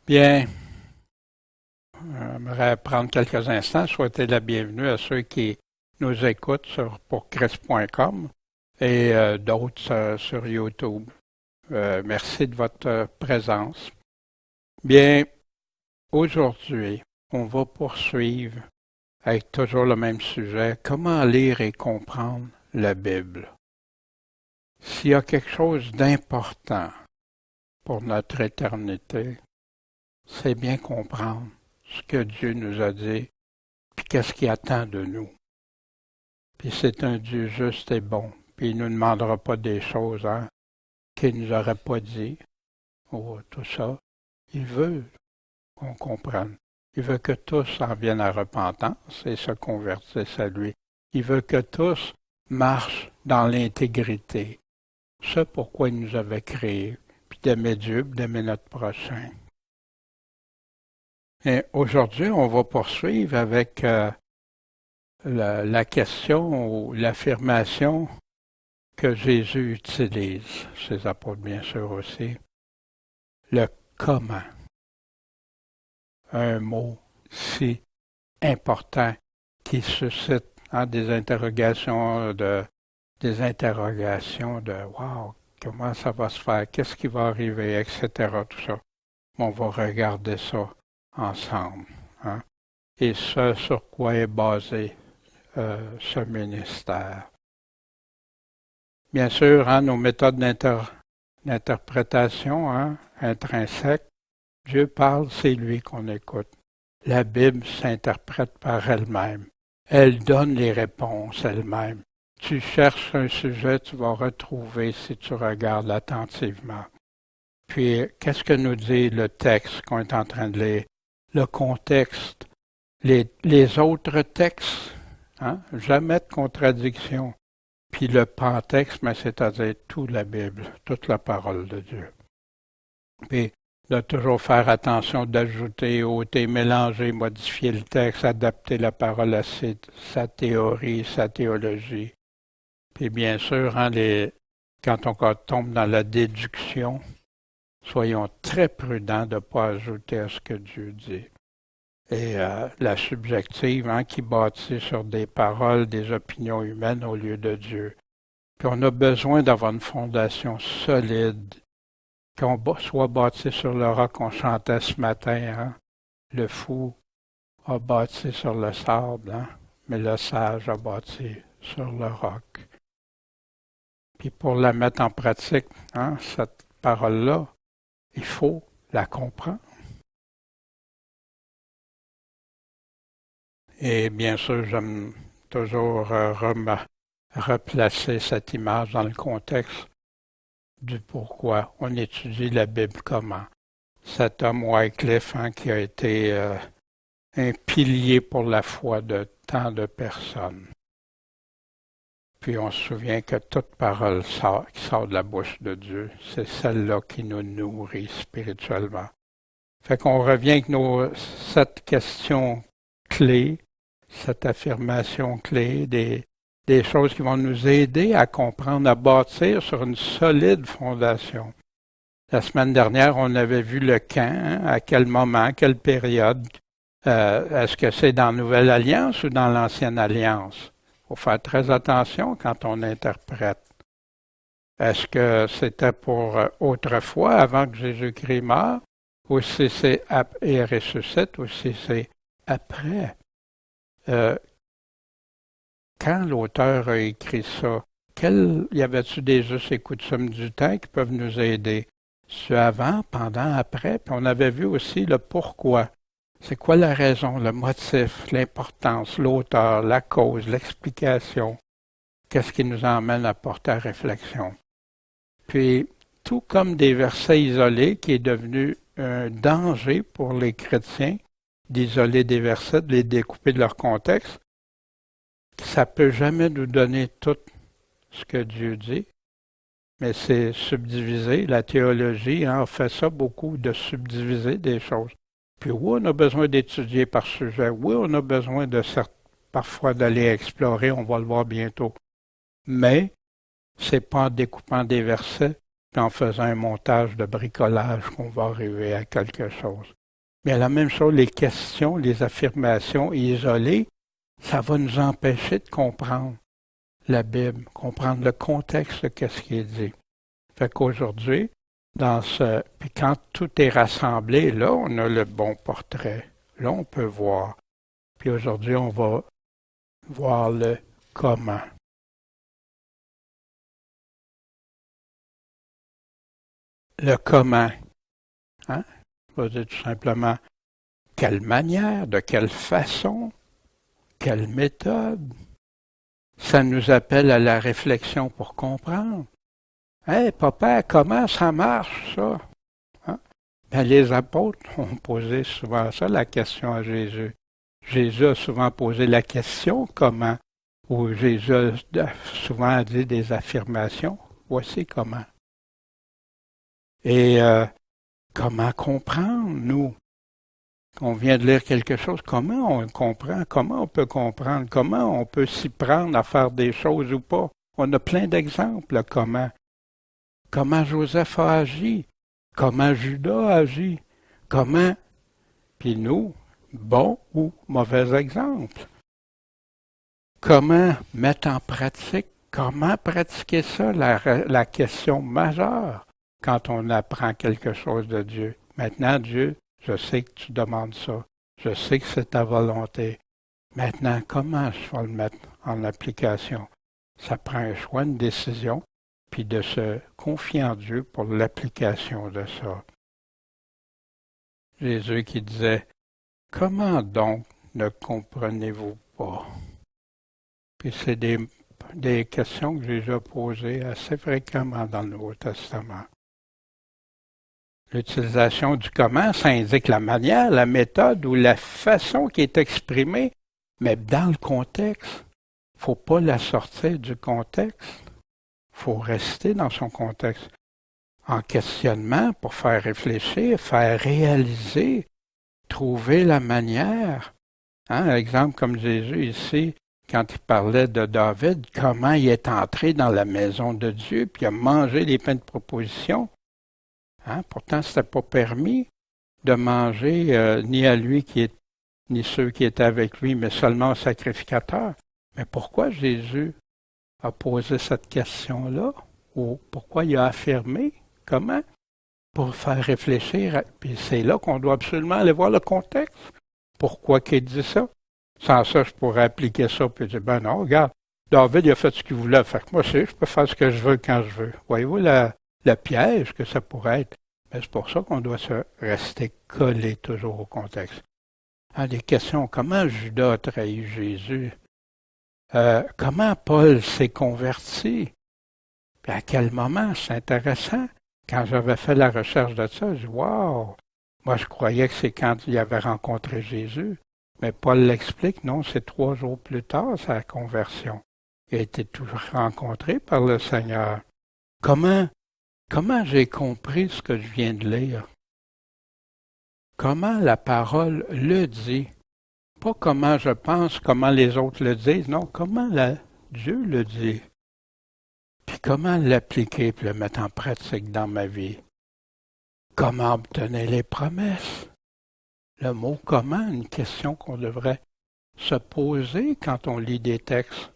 Bien, j'aimerais prendre quelques instants, souhaiter la bienvenue à ceux qui nous écoutent pour Chris.com et d'autres sur YouTube. Merci de votre présence. Bien, aujourd'hui, on va poursuivre avec toujours le même sujet, comment lire et comprendre la Bible. S'il y a quelque chose d'important pour notre éternité, c'est bien comprendre ce que Dieu nous a dit, puis qu'est-ce qu'il attend de nous. Puis c'est un Dieu juste et bon, puis il ne nous demandera pas des choses qu'il ne nous aurait pas dit, ou tout ça. Il veut qu'on comprenne. Il veut que tous en viennent à repentance et se convertissent à lui. Il veut que tous marchent dans l'intégrité. Ce pourquoi il nous avait créés, puis d'aimer Dieu, puis d'aimer notre prochain. Et aujourd'hui, on va poursuivre avec la question ou l'affirmation que Jésus utilise, ses apôtres bien sûr aussi, le comment. Un mot si important qui suscite des interrogations de wow, comment ça va se faire, qu'est-ce qui va arriver, etc. Tout ça. On va regarder ça ensemble. Et ce sur quoi est basé ce ministère. Bien sûr, nos méthodes d'interprétation intrinsèques, Dieu parle, c'est lui qu'on écoute. La Bible s'interprète par elle-même. Elle donne les réponses elle-même. Tu cherches un sujet, tu vas retrouver si tu regardes attentivement. Puis, qu'est-ce que nous dit le texte qu'on est en train de lire? Le contexte, les autres textes, jamais de contradiction. Puis le pantexte, c'est-à-dire toute la Bible, toute la parole de Dieu. Puis de toujours faire attention d'ajouter, ôter, mélanger, modifier le texte, adapter la parole à sa théorie, sa théologie. Puis bien sûr, quand on tombe dans la déduction, soyons très prudents de ne pas ajouter à ce que Dieu dit. Et la subjective qui bâtit sur des paroles, des opinions humaines au lieu de Dieu. Puis on a besoin d'avoir une fondation solide, qu'on soit bâti sur le roc qu'on chantait ce matin. Le fou a bâti sur le sable, mais le sage a bâti sur le roc. Puis pour la mettre en pratique, cette parole-là, il faut la comprendre. Et bien sûr, j'aime toujours replacer cette image dans le contexte du pourquoi on étudie la Bible comment. Cet homme Wycliffe qui a été un pilier pour la foi de tant de personnes. Puis on se souvient que toute parole qui sort de la bouche de Dieu, c'est celle-là qui nous nourrit spirituellement. Fait qu'on revient avec cette question clé, cette affirmation clé, des choses qui vont nous aider à comprendre, à bâtir sur une solide fondation. La semaine dernière, on avait vu le quand, à quel moment, quelle période. Est-ce que c'est dans la Nouvelle Alliance ou dans l'Ancienne Alliance? Il faut faire très attention quand on interprète. Est-ce que c'était pour autrefois, avant que Jésus-Christ meure, ou si c'est et ressuscite, ou si c'est après? Quand l'auteur a écrit ça, y avait-tu des us et coutumes du temps qui peuvent nous aider? C'est avant, pendant, après, puis on avait vu aussi le pourquoi. C'est quoi la raison, le motif, l'importance, l'auteur, la cause, l'explication? Qu'est-ce qui nous emmène à porter à réflexion? Puis, tout comme des versets isolés qui est devenu un danger pour les chrétiens d'isoler des versets, de les découper de leur contexte, ça ne peut jamais nous donner tout ce que Dieu dit, mais c'est subdiviser. La théologie fait ça beaucoup, de subdiviser des choses. Puis oui, on a besoin d'étudier par sujet. Oui, on a besoin parfois d'aller explorer, on va le voir bientôt. Mais c'est pas en découpant des versets puis en faisant un montage de bricolage qu'on va arriver à quelque chose. Mais la même chose, les questions, les affirmations isolées, ça va nous empêcher de comprendre la Bible, comprendre le contexte de ce qui est dit. Fait qu'aujourd'hui, puis quand tout est rassemblé, là, on a le bon portrait. Là, on peut voir. Puis aujourd'hui, on va voir le comment. Le comment. Hein? On va dire tout simplement quelle manière, de quelle façon, quelle méthode. Ça nous appelle à la réflexion pour comprendre. Hey, papa, comment ça marche, ça? Hein? Ben, les apôtres ont posé souvent ça, la question à Jésus. Jésus a souvent posé la question comment, ou Jésus a souvent dit des affirmations. Voici comment. Et comment comprendre, nous? On vient de lire quelque chose, comment on comprend, comment on peut comprendre, comment on peut s'y prendre à faire des choses ou pas. On a plein d'exemples, comment. Comment Joseph a agi, comment Judas a agi, comment, puis nous, bon ou mauvais exemple. Comment mettre en pratique, comment pratiquer ça, la question majeure quand on apprend quelque chose de Dieu. Maintenant, Dieu, je sais que tu demandes ça. Je sais que c'est ta volonté. Maintenant, comment je vais le mettre en application? Ça prend un choix, une décision, puis de se confier en Dieu pour l'application de ça. Jésus qui disait, « Comment donc ne comprenez-vous pas? » Puis c'est des questions que Jésus a posées assez fréquemment dans le Nouveau Testament. L'utilisation du comment, ça indique la manière, la méthode ou la façon qui est exprimée, mais dans le contexte. Il ne faut pas la sortir du contexte. Il faut rester dans son contexte. En questionnement pour faire réfléchir, faire réaliser, trouver la manière. Hein, exemple comme Jésus ici, quand il parlait de David, comment il est entré dans la maison de Dieu, puis il a mangé les pains de proposition. Hein? Pourtant, ce n'était pas permis de manger ni à lui ni ceux qui étaient avec lui, mais seulement au sacrificateur. Mais pourquoi Jésus a posé cette question-là? Ou pourquoi il a affirmé? Comment? Pour faire réfléchir. Puis c'est là qu'on doit absolument aller voir le contexte. Pourquoi qu'il dit ça? Sans ça, je pourrais appliquer ça et dire, ben non, regarde, David, il a fait ce qu'il voulait. Fait que moi, je peux faire ce que je veux quand je veux. Voyez-vous le piège que ça pourrait être? Mais c'est pour ça qu'on doit se rester collé toujours au contexte. Hein, des questions, comment Judas a trahi Jésus? Comment Paul s'est converti? Puis à quel moment? C'est intéressant. Quand j'avais fait la recherche de ça, je dis, wow! Moi, je croyais que c'est quand il avait rencontré Jésus. Mais Paul l'explique, non, c'est 3 jours plus tard, sa conversion. Il a été toujours rencontré par le Seigneur. Comment j'ai compris ce que je viens de lire? Comment la parole le dit? Pas comment je pense, comment les autres le disent, non, comment Dieu le dit. Puis comment l'appliquer et le mettre en pratique dans ma vie? Comment obtenir les promesses? Le mot comment, une question qu'on devrait se poser quand on lit des textes.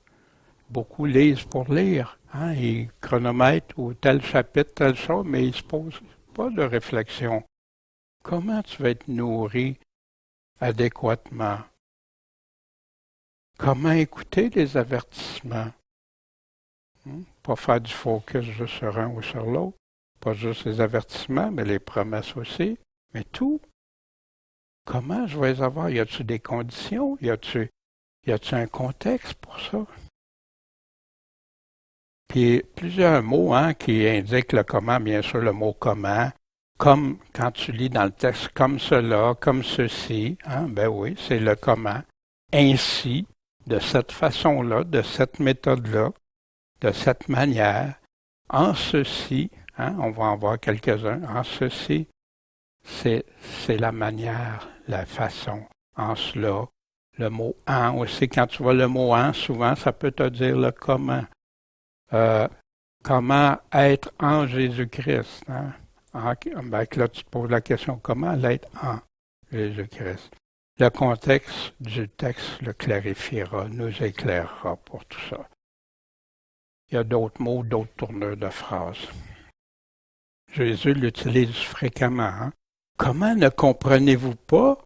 Beaucoup lisent pour lire, hein, ils chronomètrent ou tel chapitre, telle chose, mais ils ne se posent pas de réflexion. Comment tu vas être nourri adéquatement? Comment écouter les avertissements? Pas faire du focus juste sur un ou sur l'autre. Pas juste les avertissements, mais les promesses aussi. Mais tout. Comment je vais les avoir? Y a-t-il des conditions? Y a-t-il un contexte pour ça? Puis plusieurs mots qui indiquent le comment, bien sûr, le mot comment, comme quand tu lis dans le texte comme cela, comme ceci, ben oui, c'est le comment. Ainsi, de cette façon-là, de cette méthode-là, de cette manière, en ceci, on va en voir quelques-uns, en ceci, c'est la manière, la façon, en cela. Le mot en aussi, quand tu vois le mot en, souvent, ça peut te dire le comment. Comment être en Jésus-Christ? Hein? Ben, là, tu te poses la question, comment l'être en Jésus-Christ? Le contexte du texte le clarifiera, nous éclairera pour tout ça. Il y a d'autres mots, d'autres tourneurs de phrases. Jésus l'utilise fréquemment. Hein? Comment ne comprenez-vous pas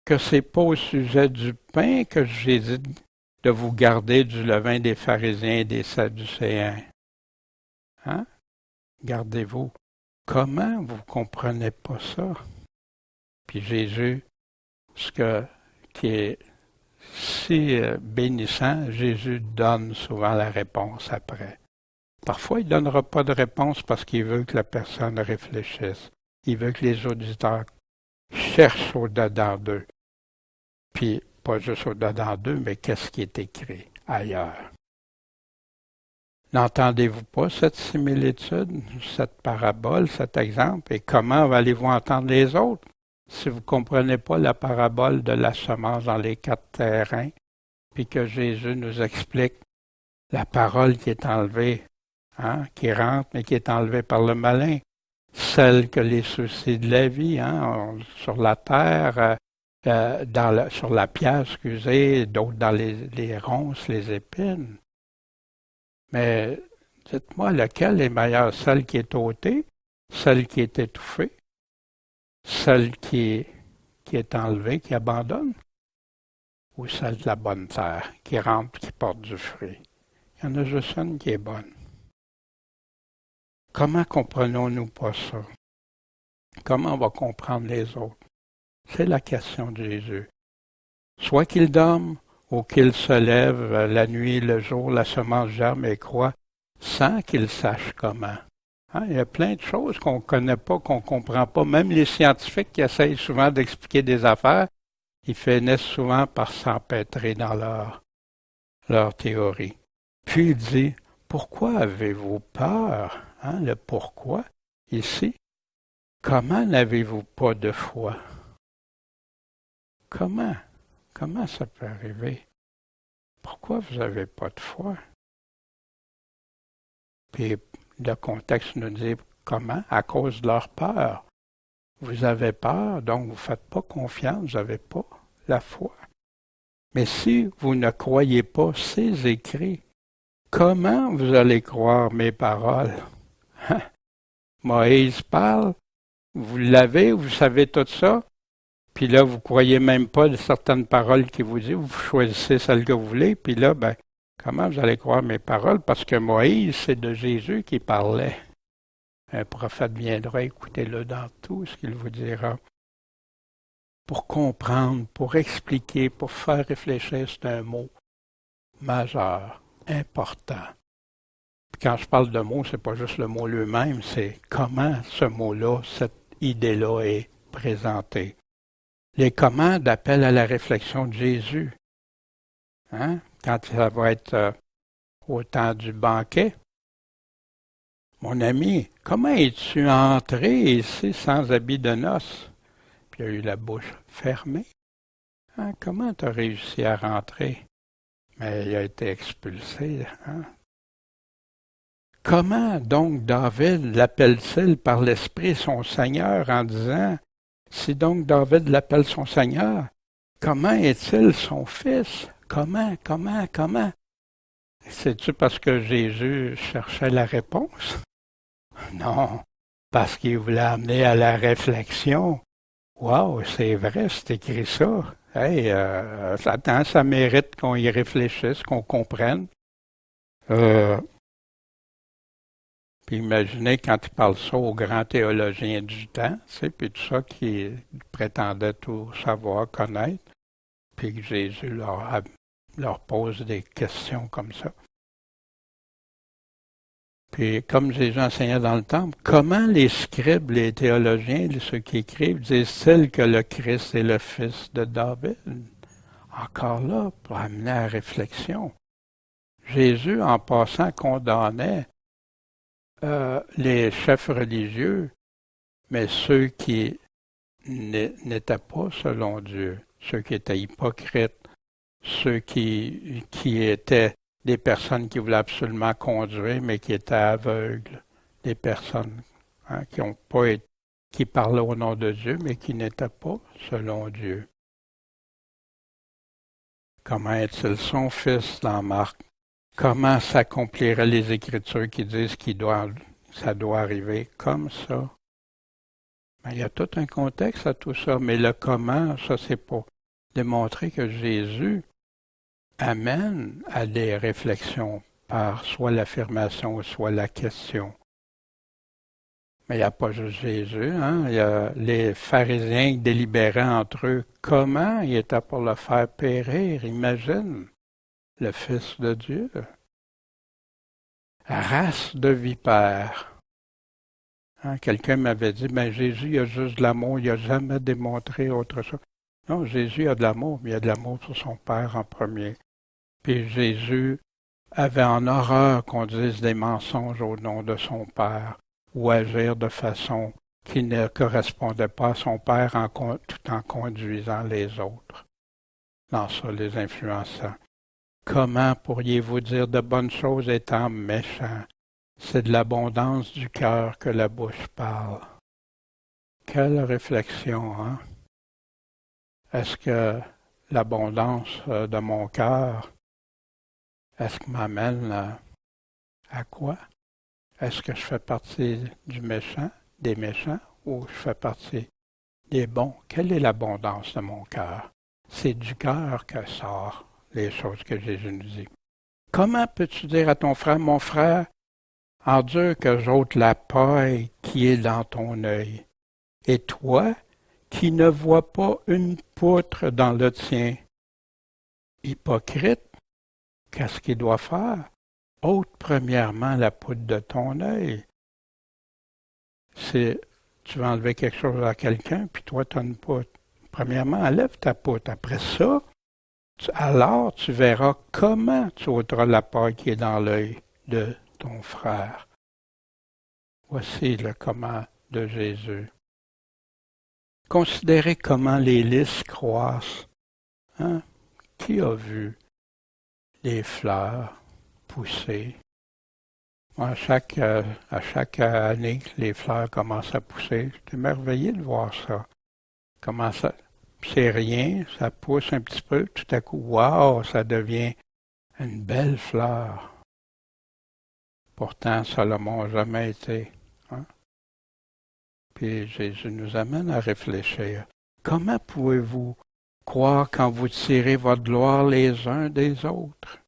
que c'est pas au sujet du pain que j'ai dit de vous garder du levain des pharisiens et des sadducéens? Hein? Gardez-vous. Comment vous comprenez pas ça? Puis Jésus, qui est si bénissant, Jésus donne souvent la réponse après. Parfois, il ne donnera pas de réponse parce qu'il veut que la personne réfléchisse. Il veut que les auditeurs cherchent au-dedans d'eux. Puis, pas juste au-dedans d'eux, mais qu'est-ce qui est écrit ailleurs. N'entendez-vous pas cette similitude, cette parabole, cet exemple? Et comment allez-vous entendre les autres si vous ne comprenez pas la parabole de la semence dans les 4 terrains, puis que Jésus nous explique la parole qui est enlevée, hein, qui rentre, mais qui est enlevée par le malin, celle que les soucis de la vie, hein, sur la terre, sur la pierre, excusez, d'autres dans les ronces, les épines. Mais dites-moi, laquelle est meilleure? Celle qui est ôtée, celle qui est étouffée, celle qui est enlevée, qui abandonne, ou celle de la bonne terre, qui rentre, qui porte du fruit? Il y en a juste une qui est bonne. Comment comprenons-nous pas ça? Comment on va comprendre les autres? C'est la question de Jésus. Soit qu'il dorme, ou qu'il se lève la nuit, le jour, la semence germe et croît, sans qu'il sache comment. Hein? Il y a plein de choses qu'on ne connaît pas, qu'on ne comprend pas. Même les scientifiques qui essayent souvent d'expliquer des affaires, ils finissent souvent par s'empêtrer dans leur théorie. Puis il dit, pourquoi avez-vous peur? Hein, le pourquoi, ici. Comment n'avez-vous pas de foi? Comment? Comment ça peut arriver? Pourquoi vous n'avez pas de foi? Puis le contexte nous dit comment? À cause de leur peur. Vous avez peur, donc vous ne faites pas confiance, vous n'avez pas la foi. Mais si vous ne croyez pas ces écrits, comment vous allez croire mes paroles? Moïse parle, vous l'avez, vous savez tout ça, puis là, vous ne croyez même pas de certaines paroles qu'il vous dit, vous choisissez celles que vous voulez, puis là, ben, comment vous allez croire mes paroles? Parce que Moïse, c'est de Jésus qui parlait. Un prophète viendra, écoutez-le dans tout ce qu'il vous dira. Pour comprendre, pour expliquer, pour faire réfléchir, c'est un mot majeur, important. Puis quand je parle de mots, c'est pas juste le mot lui-même, c'est comment ce mot-là, cette idée-là est présentée. Les commandes appellent à la réflexion de Jésus. Hein? Quand ça va être au temps du banquet. Mon ami, comment es-tu entré ici sans habit de noces? Puis il a eu la bouche fermée. Hein? Comment tu as réussi à rentrer? Mais il a été expulsé. Hein? Comment donc David l'appelle-t-il par l'Esprit son Seigneur en disant, si donc David l'appelle son Seigneur, comment est-il son fils? Comment? C'est-tu parce que Jésus cherchait la réponse? Non, parce qu'il voulait amener à la réflexion. Wow, c'est vrai, c'est écrit ça. Hey, attends, ça mérite qu'on y réfléchisse, qu'on comprenne. Puis imaginez quand il parle ça aux grands théologiens du temps, tu sais, puis tout ça qui prétendait tout savoir, connaître, puis que Jésus leur pose des questions comme ça. Puis comme Jésus enseignait dans le temple, comment les scribes, les théologiens, ceux qui écrivent, disent-ils que le Christ est le fils de David? Encore là, pour amener à la réflexion. Jésus, en passant, condamnait les chefs religieux, mais ceux qui n'étaient pas selon Dieu, ceux qui étaient hypocrites, ceux qui étaient des personnes qui voulaient absolument conduire, mais qui étaient aveugles, des personnes qui ont pas été, qui parlaient au nom de Dieu, mais qui n'étaient pas selon Dieu. Comment est-il son fils dans Marc? Comment s'accompliraient les Écritures qui disent ça doit arriver comme ça? Ben, il y a tout un contexte à tout ça, mais le comment, ça c'est pour démontrer que Jésus amène à des réflexions par soit l'affirmation ou soit la question. Mais il n'y a pas juste Jésus, il y a les pharisiens qui délibéraient entre eux comment il était pour le faire périr, imagine, le Fils de Dieu. Race de vipères. Quelqu'un m'avait dit, Jésus il a juste de l'amour, il n'a jamais démontré autre chose. Non, Jésus a de l'amour, mais il a de l'amour pour son Père en premier. Puis Jésus avait en horreur qu'on dise des mensonges au nom de son Père ou agir de façon qui ne correspondait pas à son Père tout en conduisant les autres. Dans ça, les influençants. Comment pourriez-vous dire de bonnes choses étant méchants? C'est de l'abondance du cœur que la bouche parle. Quelle réflexion, Est-ce que l'abondance de mon cœur, est-ce que m'amène à quoi? Est-ce que je fais partie du méchant, des méchants, ou je fais partie des bons? Quelle est l'abondance de mon cœur? C'est du cœur que sortent les choses que Jésus nous dit. Comment peux-tu dire à ton frère, mon frère, endure que j'ôte la paille qui est dans ton œil, et toi, qui ne vois pas une poutre dans le tien? Hypocrite, qu'est-ce qu'il doit faire? Ôte premièrement la poutre de ton œil. Tu vas enlever quelque chose à quelqu'un, puis toi, tu as une poutre. Premièrement, enlève ta poutre. Après ça, alors tu verras comment tu ôteras la paille qui est dans l'œil de ton frère. Voici le comment de Jésus. Considérez comment les lys croissent. Qui a vu les fleurs pousser? À chaque année, les fleurs commencent à pousser. J'étais émerveillé de voir ça. Comment ça? C'est rien, ça pousse un petit peu, tout à coup, wow, ça devient une belle fleur. Pourtant, Salomon n'a jamais été. Puis Jésus nous amène à réfléchir. Comment pouvez-vous croire quand vous tirez votre gloire les uns des autres?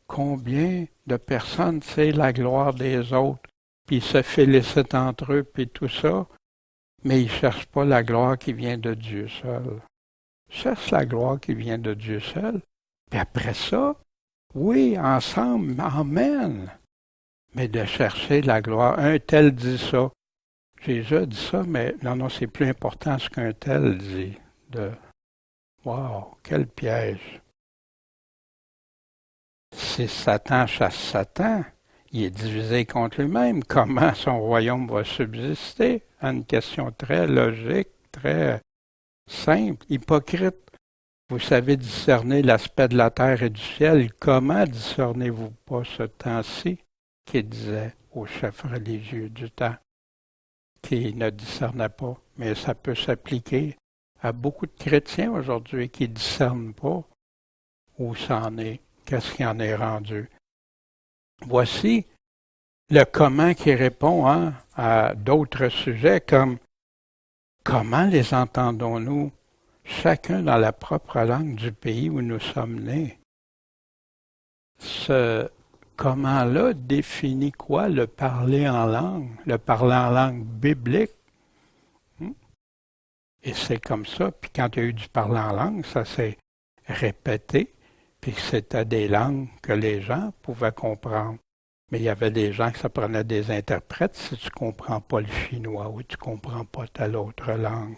Combien de personnes tirent la gloire des autres, puis se félicitent entre eux, puis tout ça, mais ils ne cherchent pas la gloire qui vient de Dieu seul. Ils cherchent la gloire qui vient de Dieu seul. Puis après ça, oui, ensemble, amen. Mais de chercher la gloire. Un tel dit ça. Jésus a dit ça, mais non, c'est plus important ce qu'un tel dit. Wow, quel piège. Si Satan chasse Satan, il est divisé contre lui-même. Comment son royaume va subsister? Une question très logique, très simple. Hypocrite, vous savez discerner l'aspect de la terre et du ciel. Comment discernez-vous pas ce temps-ci? Qu'il disait aux chefs religieux du temps, qui ne discernaient pas. Mais ça peut s'appliquer à beaucoup de chrétiens aujourd'hui qui ne discernent pas où ça en est, qu'est-ce qui en est rendu. Voici le comment qui répond à d'autres sujets comme comment les entendons-nous, chacun dans la propre langue du pays où nous sommes nés. Ce comment-là définit quoi? Le parler en langue biblique. Et c'est comme ça, puis quand il y a eu du parler en langue, ça s'est répété, puis c'était des langues que les gens pouvaient comprendre. Mais il y avait des gens qui ça prenait des interprètes si tu ne comprends pas le chinois ou tu ne comprends pas telle autre langue.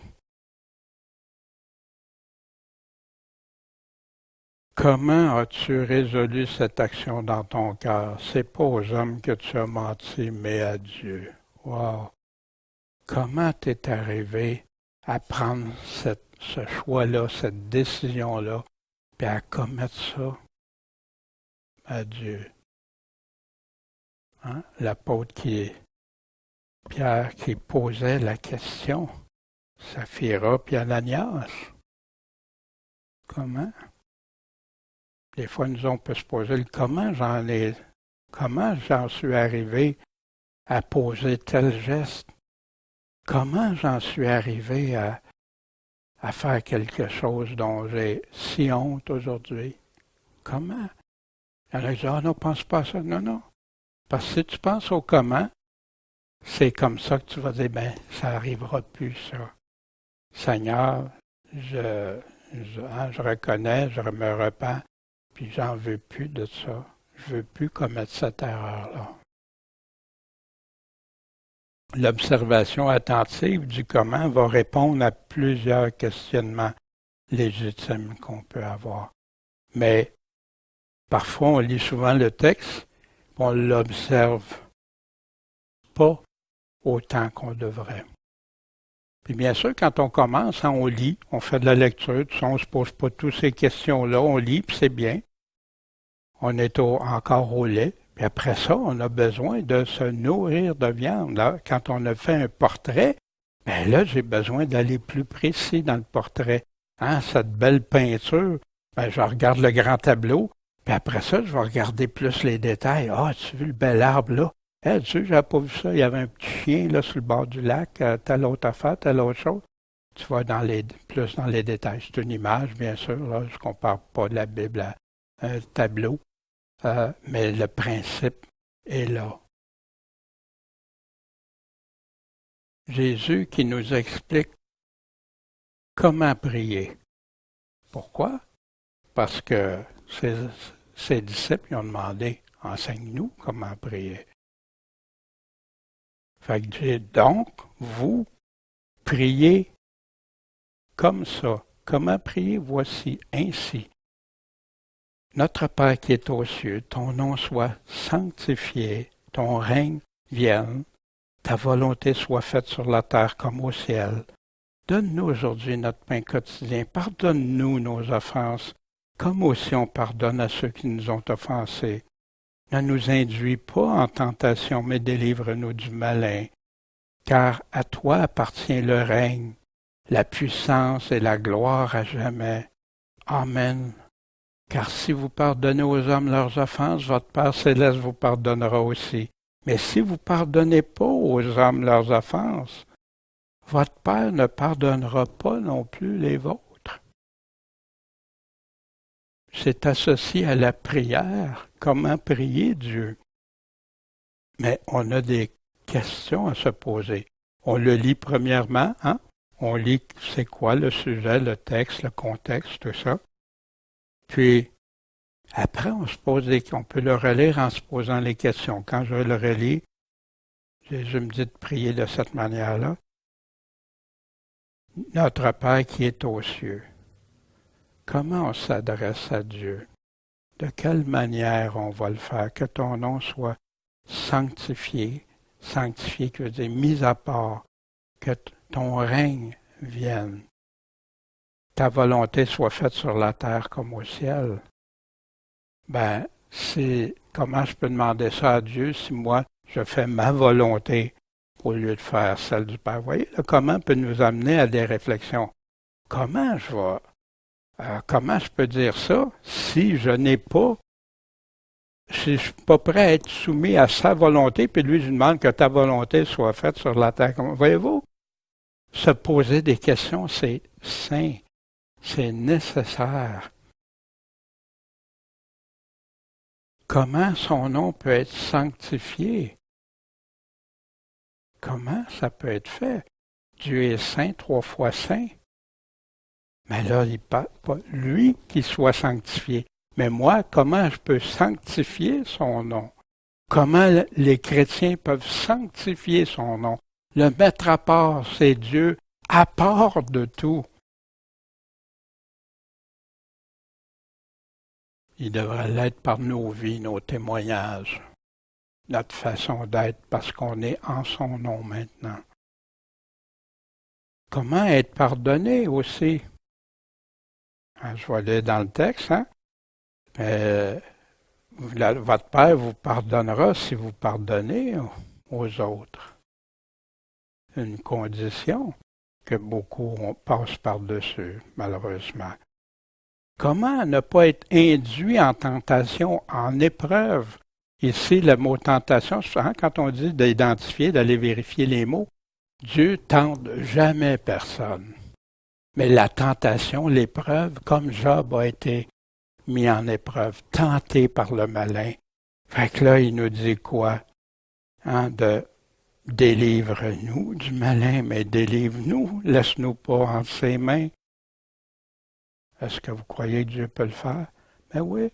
Comment as-tu résolu cette action dans ton cœur? C'est pas aux hommes que tu as menti, mais à Dieu. Wow! Comment t'es arrivé à prendre ce choix-là, cette décision-là, puis à commettre ça? à Dieu. Hein? L'apôtre Pierre qui posait la question, Saphira puis Ananias. Comment? Des fois, nous, on peut se poser le comment j'en suis arrivé à poser tel geste? Comment j'en suis arrivé à faire quelque chose dont j'ai si honte aujourd'hui? Comment? Il y en a qui disent, ah non, pense pas à ça. Non, non. Parce que si tu penses au comment, c'est comme ça que tu vas dire, ben, ça n'arrivera plus, ça. Seigneur, je reconnais, je me repens, puis j'en veux plus de ça. Je veux plus commettre cette erreur-là. L'observation attentive du comment va répondre à plusieurs questionnements légitimes qu'on peut avoir. Mais parfois, on lit souvent le texte, on ne l'observe pas autant qu'on devrait. Puis bien sûr, quand on commence, on lit, on fait de la lecture, on ne se pose pas toutes ces questions-là, on lit, puis c'est bien. On est encore au lait. Puis après ça, on a besoin de se nourrir de viande. Là, quand on a fait un portrait, ben là, j'ai besoin d'aller plus précis dans le portrait. Hein, cette belle peinture, ben, je regarde le grand tableau, puis après ça, je vais regarder plus les détails. Ah, tu as vu le bel arbre là? Hey, tu sais, j'avais pas vu ça. Il y avait un petit chien là sur le bord du lac, telle autre affaire, telle autre chose. Tu vas plus dans les détails. C'est une image, bien sûr. Là, je ne compare pas de la Bible à un tableau. Mais le principe est là. Jésus qui nous explique comment prier. Pourquoi? Parce que ses disciples lui ont demandé, enseigne-nous comment prier. Fait que donc, vous priez comme ça. Comment prier? Voici ainsi. Notre Père qui est aux cieux, ton nom soit sanctifié, ton règne vienne, ta volonté soit faite sur la terre comme au ciel. Donne-nous aujourd'hui notre pain quotidien. Pardonne-nous nos offenses, comme aussi on pardonne à ceux qui nous ont offensés. Ne nous induis pas en tentation, mais délivre-nous du malin. Car à toi appartient le règne, la puissance et la gloire à jamais. Amen. Car si vous pardonnez aux hommes leurs offenses, votre Père céleste vous pardonnera aussi. Mais si vous ne pardonnez pas aux hommes leurs offenses, votre Père ne pardonnera pas non plus les vôtres. C'est associé à la prière. Comment prier Dieu? Mais on a des questions à se poser. On le lit premièrement, hein? On lit c'est quoi le sujet, le texte, le contexte, tout ça. Puis, après, on peut le relire en se posant les questions. Quand je le relis, Jésus me dit de prier de cette manière-là. Notre Père qui est aux cieux. Comment on s'adresse à Dieu? De quelle manière on va le faire? Que ton nom soit sanctifié. Sanctifié qui veut dire mis à part. Que ton règne vienne. Ta volonté soit faite sur la terre comme au ciel. Ben, comment je peux demander ça à Dieu si moi, je fais ma volonté au lieu de faire celle du Père? Vous voyez, le comment peut nous amener à des réflexions. Comment je peux dire ça si je suis pas prêt à être soumis à sa volonté, puis lui, je demande que ta volonté soit faite sur la terre. Voyez-vous, se poser des questions, c'est sain, c'est nécessaire. Comment son nom peut être sanctifié? Comment ça peut être fait? Dieu est saint, 3 fois saint. Mais là, il parle pas lui qui soit sanctifié. Mais moi, comment je peux sanctifier son nom? Comment les chrétiens peuvent sanctifier son nom? Le mettre à part, c'est Dieu, à part de tout. Il devrait l'être par nos vies, nos témoignages, notre façon d'être, parce qu'on est en son nom maintenant. Comment être pardonné aussi? Hein, je vais aller dans le texte, hein? votre Père vous pardonnera si vous pardonnez aux autres. Une condition que beaucoup passent par-dessus, malheureusement. Comment ne pas être induit en tentation, en épreuve? Ici, le mot tentation, quand on dit d'identifier, d'aller vérifier les mots, Dieu tente jamais personne. Mais la tentation, l'épreuve, comme Job a été mis en épreuve, tenté par le malin. Fait que là, il nous dit quoi? De délivre-nous du malin, mais délivre-nous, laisse-nous pas entre ses mains. Est-ce que vous croyez que Dieu peut le faire? Ben oui.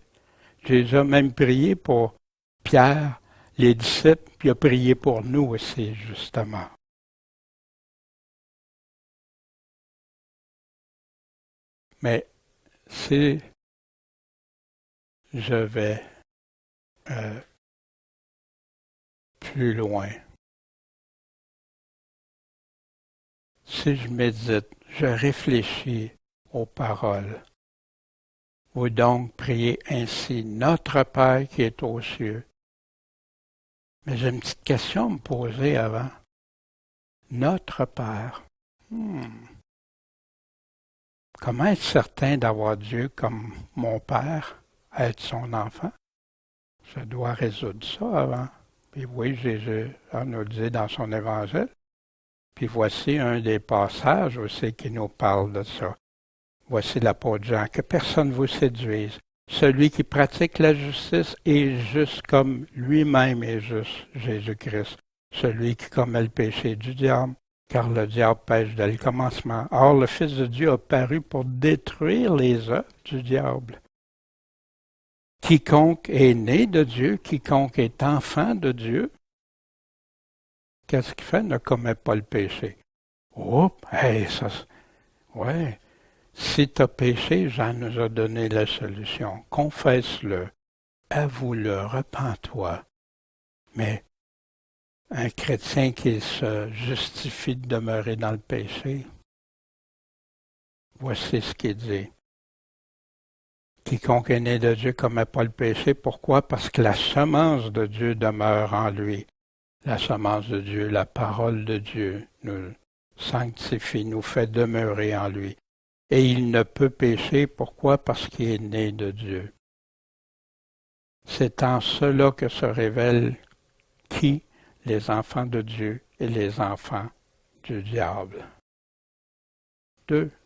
Jésus a même prié pour Pierre, les disciples, puis il a prié pour nous aussi, justement. Mais si je vais plus loin, si je médite, je réfléchis aux paroles, vous donc priez ainsi, notre Père qui est aux cieux. Mais j'ai une petite question à me poser avant. Notre Père. Comment être certain d'avoir Dieu comme mon Père, être son enfant? Je dois résoudre ça avant. Puis oui, Jésus nous le dit dans son évangile. Puis voici un des passages aussi qui nous parle de ça. Voici l'apôtre Jean, que personne vous séduise. Celui qui pratique la justice est juste comme lui-même est juste, Jésus-Christ. Celui qui commet le péché du diable, car le diable pêche dès le commencement. Or, le Fils de Dieu a paru pour détruire les œuvres du diable. Quiconque est né de Dieu, quiconque est enfant de Dieu, qu'est-ce qu'il fait? Ne commet pas le péché. Oups, hey, ça, ouais. Si tu as péché, Jean nous a donné la solution. Confesse-le, avoue-le, repens-toi. Mais un chrétien qui se justifie de demeurer dans le péché, voici ce qu'il dit. Quiconque est né de Dieu commet pas le péché. Pourquoi? Parce que la semence de Dieu demeure en lui. La semence de Dieu, la parole de Dieu nous sanctifie, nous fait demeurer en lui. Et il ne peut pécher. Pourquoi? Parce qu'il est né de Dieu. C'est en cela que se révèlent qui? Les enfants de Dieu et les enfants du diable.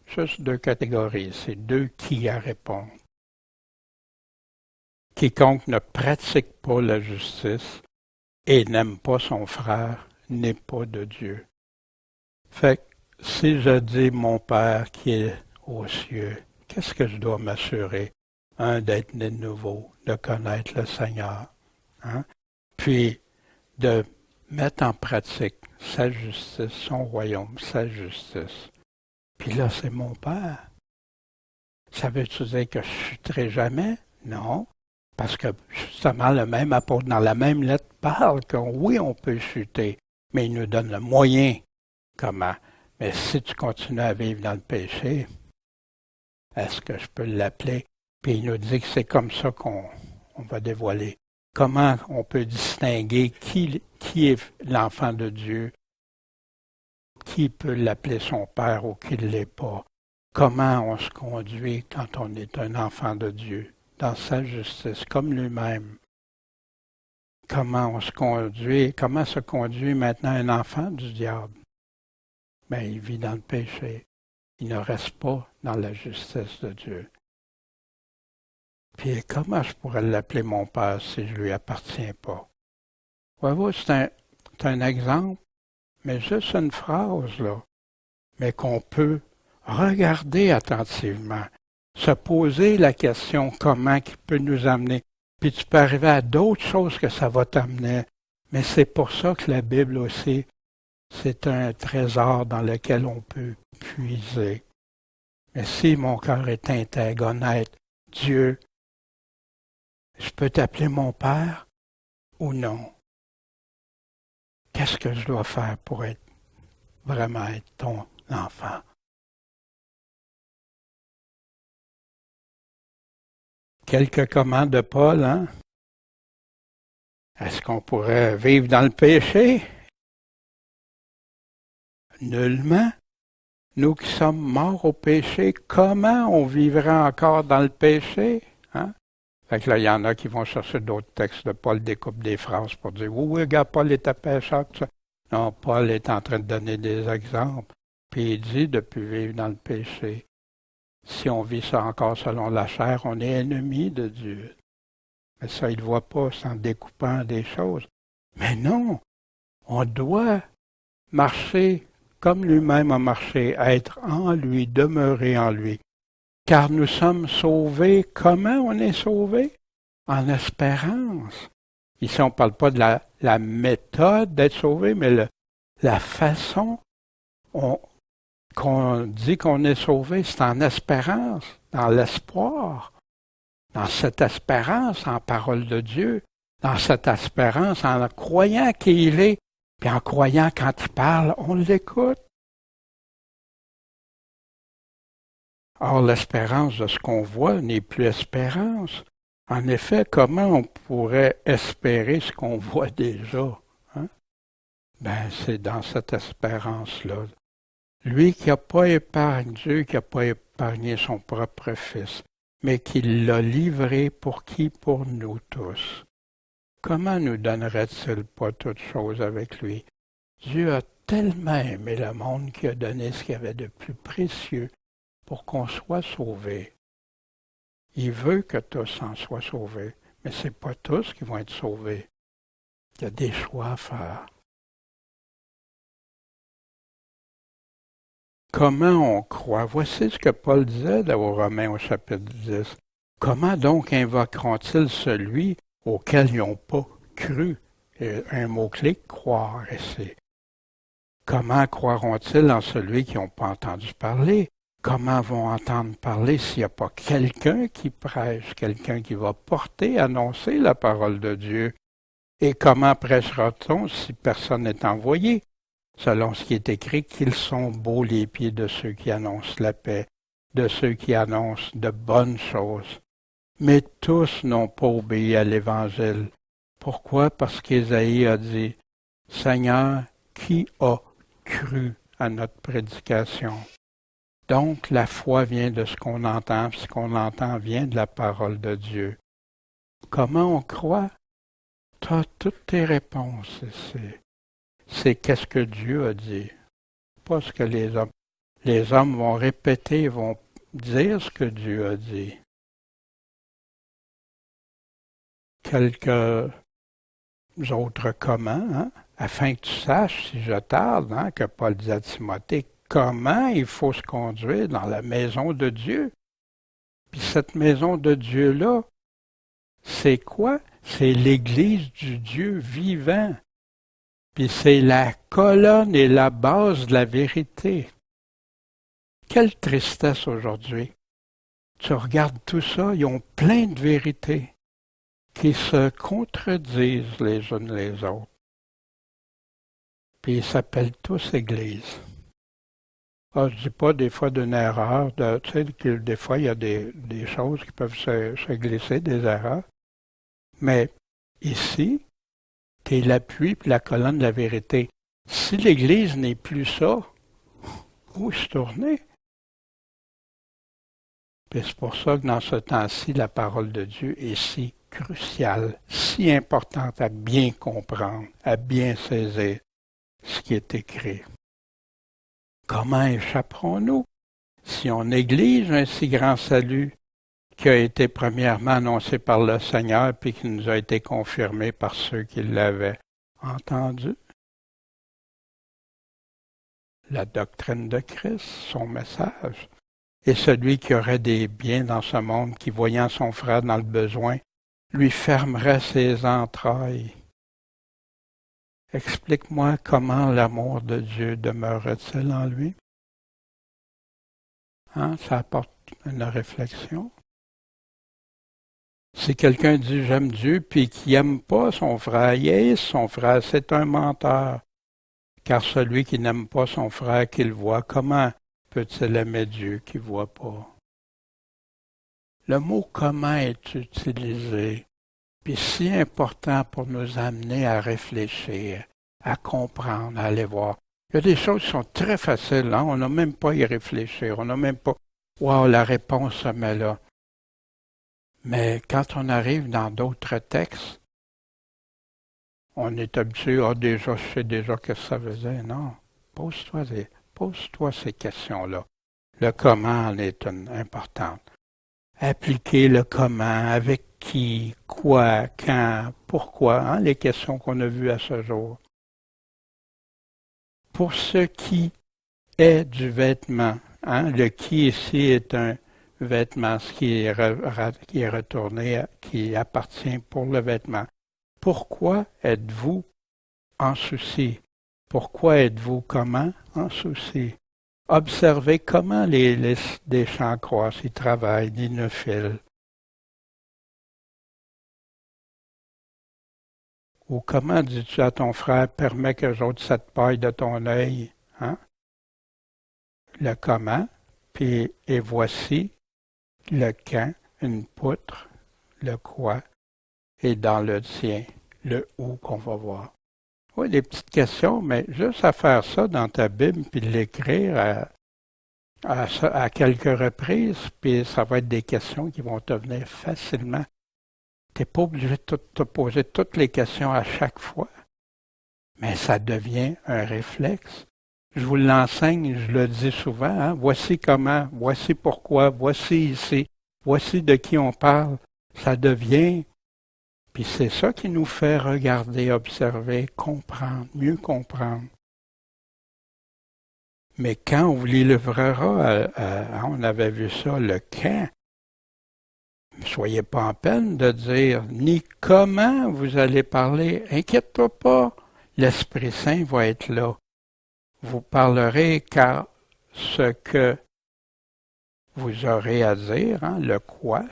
Juste deux catégories, c'est deux qui à répondre. Quiconque ne pratique pas la justice et n'aime pas son frère n'est pas de Dieu. Fait que si je dis mon Père qui est aux cieux, qu'est-ce que je dois m'assurer? D'être né de nouveau, de connaître le Seigneur, puis de mettre en pratique sa justice, son royaume, sa justice. Puis là, c'est mon Père. Ça veut-tu dire que je chuterai jamais? Non. Parce que justement, le même apôtre, dans la même lettre, parle que oui, on peut chuter, mais il nous donne le moyen. Comment? Mais si tu continues à vivre dans le péché, est-ce que je peux l'appeler? Puis il nous dit que c'est comme ça qu'on va dévoiler. Comment on peut distinguer qui est l'enfant de Dieu, qui peut l'appeler son père ou qui ne l'est pas? Comment on se conduit quand on est un enfant de Dieu? Dans sa justice, comme lui-même. Comment se conduit maintenant un enfant du diable? Ben, il vit dans le péché. Il ne reste pas dans la justice de Dieu. Puis comment je pourrais l'appeler mon père si je lui appartiens pas? Voyez-vous, c'est un exemple, mais juste une phrase, là, mais qu'on peut regarder attentivement. Se poser la question comment qui peut nous amener. Puis tu peux arriver à d'autres choses que ça va t'amener. Mais c'est pour ça que la Bible aussi, c'est un trésor dans lequel on peut puiser. Mais si mon cœur est intègre, honnête, Dieu, je peux t'appeler mon Père ou non? Qu'est-ce que je dois faire pour vraiment être ton enfant? Quelques commandes de Paul, Est-ce qu'on pourrait vivre dans le péché? Nullement. Nous qui sommes morts au péché, comment on vivrait encore dans le péché? Hein? Fait que là, il y en a qui vont chercher d'autres textes de Paul, découpe des phrases pour dire oui, oui, regarde, Paul était pécheur, tout ça. Non, Paul est en train de donner des exemples. Puis il dit de plus vivre dans le péché. Si on vit ça encore selon la chair, on est ennemi de Dieu. Mais ça, il ne voit pas, c'est en découpant des choses. Mais non, on doit marcher comme lui-même a marché, être en lui, demeurer en lui. Car nous sommes sauvés. Comment on est sauvés? En espérance. Ici, on ne parle pas de la méthode d'être sauvé, mais la façon qu'on dit qu'on est sauvé, c'est en espérance, dans l'espoir. Dans cette espérance en parole de Dieu, dans cette espérance en croyant qu'il est, puis en croyant quand il parle, on l'écoute. Or, l'espérance de ce qu'on voit n'est plus espérance. En effet, comment on pourrait espérer ce qu'on voit déjà? Hein? Ben, c'est dans cette espérance-là. Lui qui n'a pas épargné, Dieu qui n'a pas épargné son propre Fils, mais qui l'a livré pour qui? Pour nous tous. Comment nous donnerait-il pas toutes choses avec lui? Dieu a tellement aimé le monde qu'il a donné ce qu'il y avait de plus précieux pour qu'on soit sauvés. Il veut que tous en soient sauvés, mais ce n'est pas tous qui vont être sauvés. Il y a des choix à faire. Comment on croit? Voici ce que Paul disait aux Romains au chapitre 10. Comment donc invoqueront-ils celui auquel ils n'ont pas cru? Et un mot-clé, croire ici. Comment croiront-ils en celui qui n'ont pas entendu parler? Comment vont entendre parler s'il n'y a pas quelqu'un qui prêche, quelqu'un qui va porter, annoncer la parole de Dieu? Et comment prêchera-t-on si personne n'est envoyé? Selon ce qui est écrit, qu'ils sont beaux les pieds de ceux qui annoncent la paix, de ceux qui annoncent de bonnes choses. Mais tous n'ont pas obéi à l'Évangile. Pourquoi? Parce qu'Ésaïe a dit, « Seigneur, qui a cru à notre prédication? » Donc, la foi vient de ce qu'on entend, puis ce qu'on entend vient de la parole de Dieu. Comment on croit? Tu as toutes tes réponses ici. C'est qu'est-ce que Dieu a dit, pas ce que les hommes. Les hommes vont répéter, vont dire ce que Dieu a dit. Quelques autres comment, hein? Afin que tu saches, si je tarde, hein, que Paul dit à Timothée, comment il faut se conduire dans la maison de Dieu. Puis cette maison de Dieu-là, c'est quoi? C'est l'Église du Dieu vivant. Puis c'est la colonne et la base de la vérité. Quelle tristesse aujourd'hui. Tu regardes tout ça, ils ont plein de vérités qui se contredisent les unes les autres. Puis ils s'appellent tous Église. Ah, je dis pas des fois d'une erreur, tu sais, que des fois il y a des choses qui peuvent se glisser, des erreurs. Mais ici, t'es l'appui puis la colonne de la vérité. Si l'Église n'est plus ça, où se tourner? Puis c'est pour ça que dans ce temps-ci, la parole de Dieu est si cruciale, si importante à bien comprendre, à bien saisir ce qui est écrit. Comment échapperons-nous si on néglige un si grand salut qui a été premièrement annoncé par le Seigneur puis qui nous a été confirmé par ceux qui l'avaient entendu? La doctrine de Christ, son message. Et celui qui aurait des biens dans ce monde, qui voyant son frère dans le besoin, lui fermerait ses entrailles. Explique-moi comment l'amour de Dieu demeurait-il en lui? Hein, ça apporte une réflexion. Si quelqu'un dit « j'aime Dieu » puis qui n'aime pas son frère, son frère, c'est un menteur. Car celui qui n'aime pas son frère qu'il voit, comment peut-il aimer Dieu qu'il ne voit pas? Le mot « comment » est utilisé puis si important pour nous amener à réfléchir, à comprendre, à aller voir. Il y a des choses qui sont très faciles, hein? On n'a même pas à y réfléchir, on n'a même pas « Wow, la réponse se met là ». Mais quand on arrive dans d'autres textes, on est habitué, ah déjà, je sais déjà ce que ça veut dire. Non, pose-toi ces questions-là. Le comment en est une importante. Appliquer le comment, avec qui, quoi, quand, pourquoi, hein, les questions qu'on a vues à ce jour. Pour ce qui est du vêtement, hein, le qui ici est un vêtement, ce qui est retourné, qui appartient pour le vêtement. Pourquoi êtes-vous en souci? Pourquoi êtes-vous comment en souci? Observez comment les champs croissent, ils travaillent, ils ne filent. Ou comment dis-tu à ton frère, permets que j'ôte cette paille de ton œil? Hein? Le comment, puis et voici le quand, une poutre, le quoi, et dans le tien, le où qu'on va voir. Oui, des petites questions, mais juste à faire ça dans ta Bible, puis l'écrire à quelques reprises, puis ça va être des questions qui vont te venir facilement. Tu n'es pas obligé de te poser toutes les questions à chaque fois, mais ça devient un réflexe. Je vous l'enseigne, je le dis souvent, hein? Voici comment, voici pourquoi, voici ici, voici de qui on parle. Ça devient, puis c'est ça qui nous fait regarder, observer, comprendre, mieux comprendre. Mais quand on vous les livrera, on avait vu ça, le quand, ne soyez pas en peine de dire ni comment vous allez parler. Inquiète-toi pas, l'Esprit Saint va être là. Vous parlerez car ce que vous aurez à dire, hein, le quoi,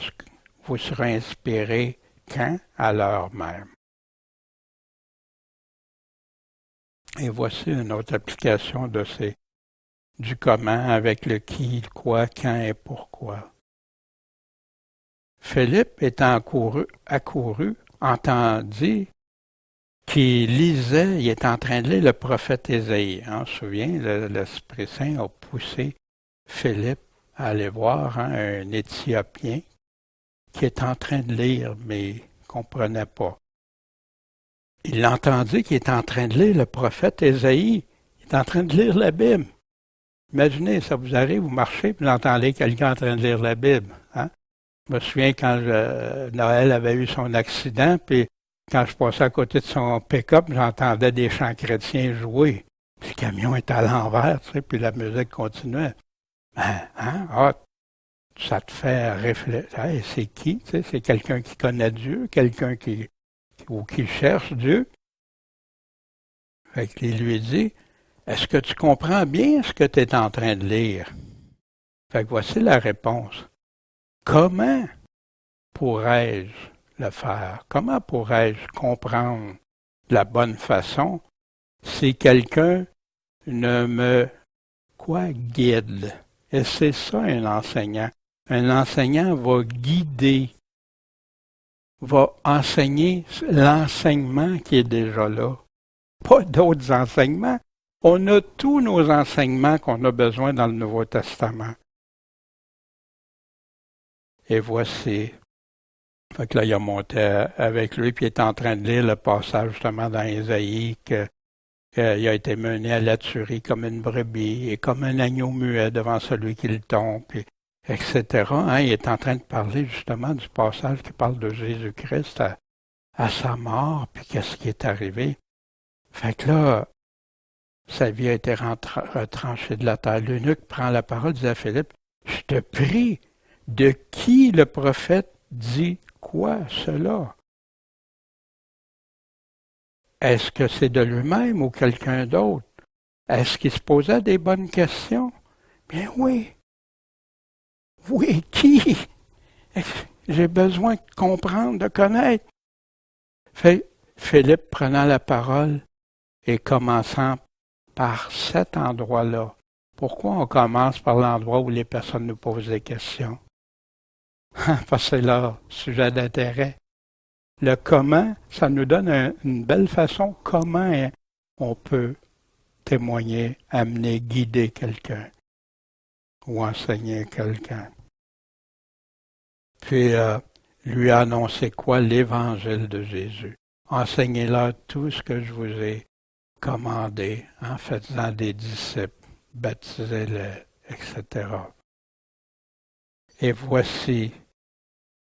vous serez inspiré quand à l'heure même. Et voici une autre application du comment avec le qui, le quoi, quand et pourquoi. Philippe, étant accouru, entendit qu'il lisait, il est en train de lire le prophète Ésaïe. On se souvient, l'Esprit Saint a poussé Philippe à aller voir un Éthiopien qui est en train de lire, mais il ne comprenait pas. Il l'entendit qu'il est en train de lire le prophète Ésaïe. Il est en train de lire la Bible. Imaginez, ça vous arrive, vous marchez, puis vous entendez quelqu'un en train de lire la Bible. Hein? Je me souviens quand Noël avait eu son accident, puis quand je passais à côté de son pick-up, j'entendais des chants chrétiens jouer. Puis le camion était à l'envers, tu sais, puis la musique continuait. Ben, hein? Ah, ça te fait réfléchir. Hey, c'est qui? Tu sais, c'est quelqu'un qui connaît Dieu, quelqu'un qui cherche Dieu. Fait qu'il lui dit, est-ce que tu comprends bien ce que tu es en train de lire? Fait que voici la réponse. Comment pourrais-je le faire? Comment pourrais-je comprendre de la bonne façon si quelqu'un ne me guide? Et c'est ça un enseignant. Un enseignant va guider, va enseigner l'enseignement qui est déjà là. Pas d'autres enseignements. On a tous nos enseignements qu'on a besoin dans le Nouveau Testament. Et voici. Fait que là, il a monté avec lui, puis il est en train de lire le passage justement dans Ésaïe, qu'il a été mené à la tuerie comme une brebis et comme un agneau muet devant celui qui le tombe, puis, etc. Hein, il est en train de parler justement du passage qui parle de Jésus-Christ à sa mort, puis qu'est-ce qui est arrivé. Fait que là, sa vie a été retranchée de la terre. L'eunuque prend la parole, dit à Philippe, « Je te prie, de qui le prophète dit quoi cela? Est-ce que c'est de lui-même ou quelqu'un d'autre? Est-ce qu'il se posait des bonnes questions? Bien oui. Oui, qui? J'ai besoin de comprendre, de connaître. Philippe prenant la parole et commençant par cet endroit-là. Pourquoi on commence par l'endroit où les personnes nous posent des questions? Parce que c'est leur sujet d'intérêt. le comment, ça nous donne une belle façon comment on peut témoigner, amener, guider quelqu'un ou enseigner quelqu'un. Puis, lui annoncer quoi? L'Évangile de Jésus. Enseignez-leur tout ce que je vous ai commandé, en faisant des disciples, baptisez-les, etc. Et voici,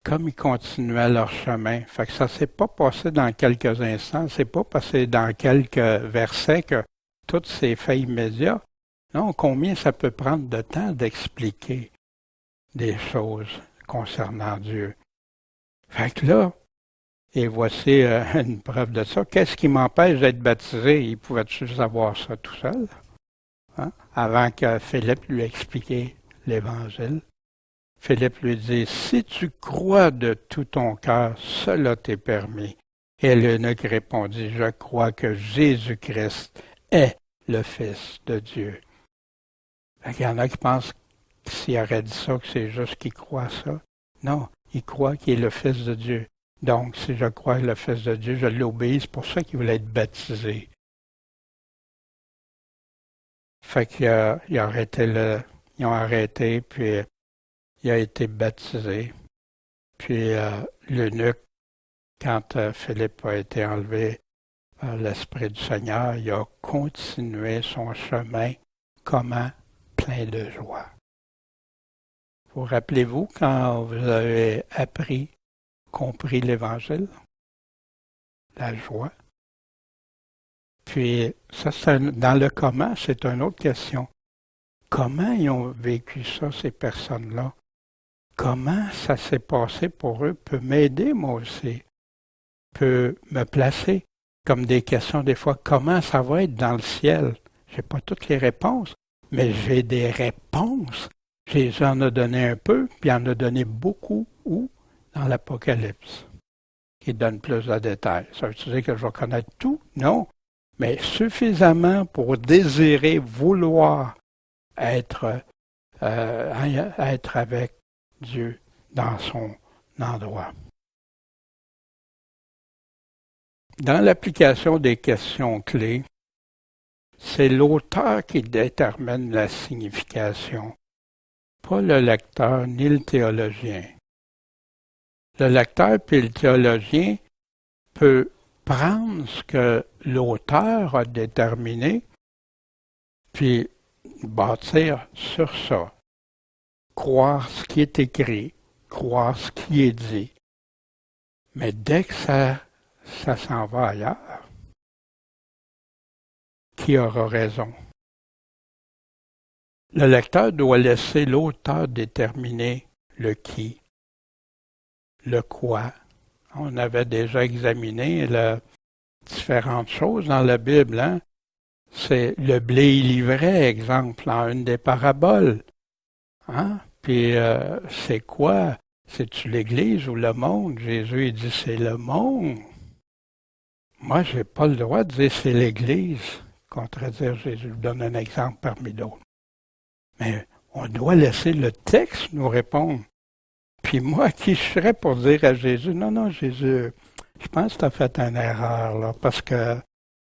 comme ils continuaient leur chemin, fait que ça ne s'est pas passé dans quelques instants, c'est pas passé dans quelques versets que tout s'est fait immédiat. Non, combien ça peut prendre de temps d'expliquer des choses concernant Dieu. Fait que là, et voici une preuve de ça. Qu'est-ce qui m'empêche d'être baptisé? Il pouvait-tu savoir ça tout seul? Hein? Avant que Philippe lui explique l'Évangile. Philippe lui dit, si tu crois de tout ton cœur, cela t'est permis. Et l'eunuque répondit, je crois que Jésus-Christ est le Fils de Dieu. Il y en a qui pensent que s'il aurait dit ça, que c'est juste qu'il croit ça. Non, il croit qu'il est le Fils de Dieu. Donc, si je crois que le Fils de Dieu, je l'obéis, c'est pour ça qu'il voulait être baptisé. Fait qu'ils ont arrêté, puis il a été baptisé. Puis l'eunuque, quand Philippe a été enlevé par l'Esprit du Seigneur, il a continué son chemin comment? Plein de joie. Vous rappelez-vous quand vous avez appris, compris l'Évangile? La joie. Puis, ça, dans le comment, c'est une autre question. Comment ils ont vécu ça, ces personnes-là? Comment ça s'est passé pour eux peut m'aider, moi aussi, peut me placer comme des questions des fois. Comment ça va être dans le ciel? Je n'ai pas toutes les réponses, mais j'ai des réponses. Jésus en a donné un peu, puis en a donné beaucoup, où? Dans l'Apocalypse, qui donne plus de détails. Ça veut dire que je vais connaître tout? Non, mais suffisamment pour désirer, vouloir être avec Dieu dans son endroit. Dans l'application des questions clés, c'est l'auteur qui détermine la signification, pas le lecteur ni le théologien. Le lecteur puis le théologien peut prendre ce que l'auteur a déterminé, puis bâtir sur ça, croire ce qui est écrit, croire ce qui est dit. Mais dès que ça s'en va ailleurs, qui aura raison? Le lecteur doit laisser l'auteur déterminer le qui, le quoi. On avait déjà examiné différentes choses dans la Bible. Hein? C'est le blé et l'ivraie, exemple, en une des paraboles. Hein? Puis c'est quoi? C'est-tu l'Église ou le monde? Jésus il dit c'est le monde. Moi, je n'ai pas le droit de dire c'est l'Église. Contredire Jésus, je donne un exemple parmi d'autres. Mais on doit laisser le texte nous répondre. Puis moi, qui je serais pour dire à Jésus, non, Jésus, je pense que tu as fait une erreur, là, parce que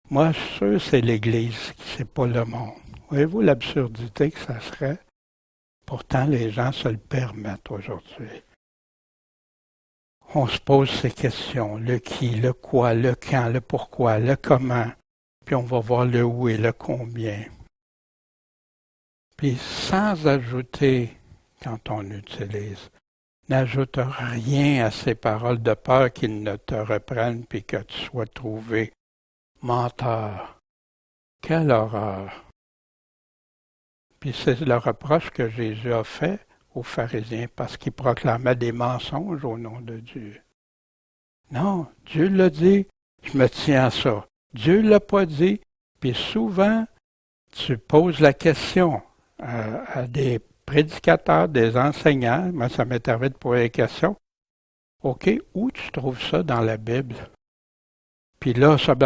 moi, je suis sûr que c'est l'Église, c'est pas le monde. Voyez-vous l'absurdité que ça serait? Pourtant, les gens se le permettent aujourd'hui. On se pose ces questions, le qui, le quoi, le quand, le pourquoi, le comment, puis on va voir le où et le combien. Puis sans ajouter, quand on utilise, n'ajoute rien à ces paroles de peur qu'ils ne te reprennent puis que tu sois trouvé menteur. Quelle horreur! Puis c'est le reproche que Jésus a fait aux pharisiens parce qu'ils proclamaient des mensonges au nom de Dieu. Non, Dieu l'a dit, je me tiens à ça. Dieu l'a pas dit, puis souvent, tu poses la question à des prédicateurs, des enseignants, moi ça m'est arrivé de poser des questions. OK, où tu trouves ça dans la Bible? Puis là, ça